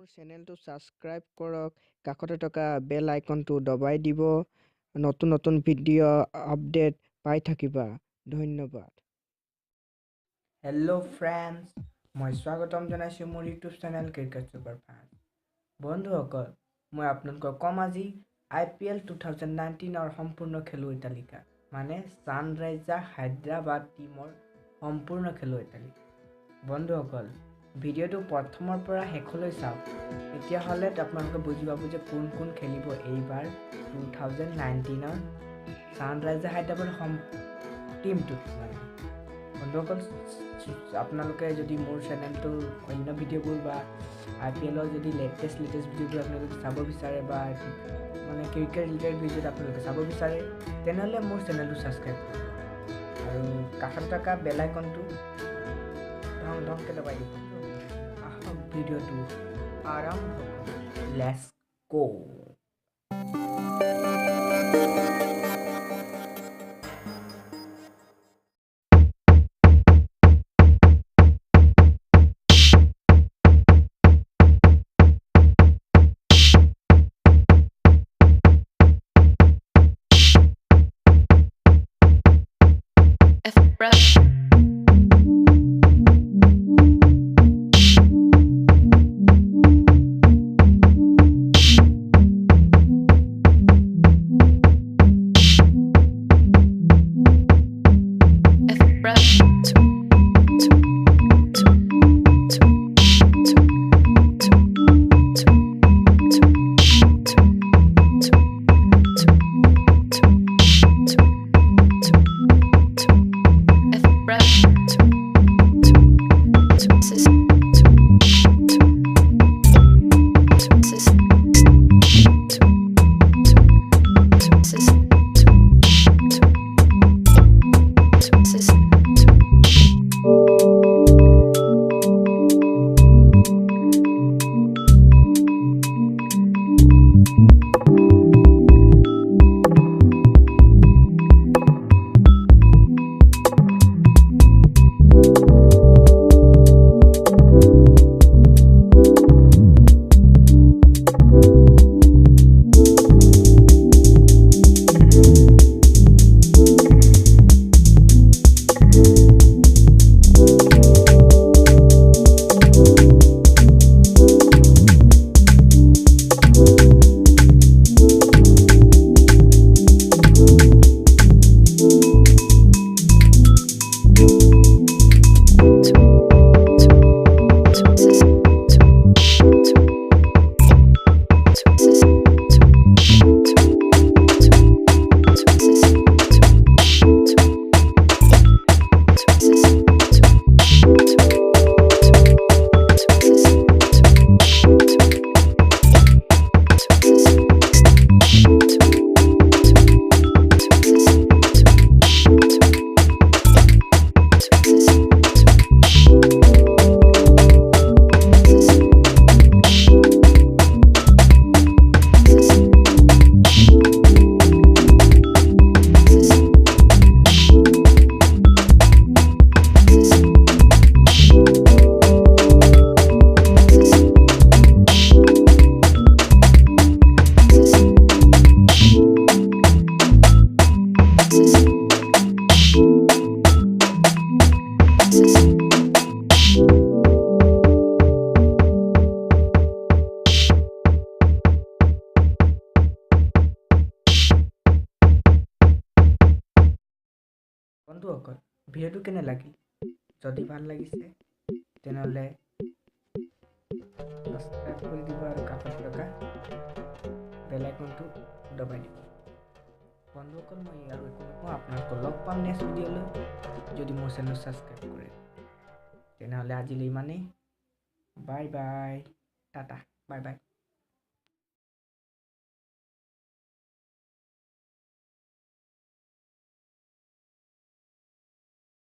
মোৰ চেনেলটো ছাবস্ক্ৰাইব কৰক, কাষতে থকা বেল আইকনটো দবাই দিব। নতুন নতুন ভিডিঅ' আপডেট পাই থাকিবা। ধন্যবাদ। হেল্ল' ফ্ৰেণ্ডছ, মই স্বাগতম জনাইছোঁ মোৰ ইউটিউব চেনেল ক্ৰিকেট ছুপাৰ ফান। বন্ধুসকল, মই আপোনালোকক ক'ম আজি IPL 2019ৰ সম্পূৰ্ণ খেলুৱৈ তালিকা, মানে ছানৰাইজাৰ্ছ হায়দৰাবাদ টীমৰ সম্পূৰ্ণ খেলুৱৈ তালিকা। বন্ধুসকল, ভিডিঅ'টো প্ৰথমৰ পৰা শেষলৈ চাওক, তেতিয়াহ'লে আপোনালোকে বুজি পাব যে কোন কোন খেলিব এইবাৰ 2019ৰ ছানৰাইজাৰ্ছ হায়দৰাবাদ টীমটোত। বন্ধুসকল, আপোনালোকে যদি মোৰ চেনেলটোৰ অন্য ভিডিঅ'বোৰ বা IPLৰ যদি লেটেষ্ট ভিডিঅ'বোৰ আপোনালোকে চাব বিচাৰে বা মানে ক্ৰিকেট ৰিলেটেড ভিডিঅ'ত আপোনালোকে চাব বিচাৰে, তেনেহ'লে মোৰ চেনেলটো ছাবস্ক্ৰাইব কৰিব আৰু কাষত থকা বেল আইকনটো ধমকৈ দবাই দিব। আহক ভিডিঅ'টো আৰম্ভ কৰোঁ। Let's go. SRH. বন্ধুসকল, ভিডিঅ'টো কেনে লাগিল? যদি ভাল লাগিছে তেনেহ'লে ছাবস্ক্ৰাইব কৰি দিব আৰু কাষত থকা বেল আইকনটো দবাই দিব। বন্ধুসকল, মই আৰু একো নকওঁ, আপোনালোকক লগ পাম নেক্সট ভিডিঅ'লৈ। যদি মোৰ চেনেল ছাবস্ক্ৰাইব কৰে তেনেহ'লে আজিলৈ ইমানেই। Bye bye, Tata, bye bye.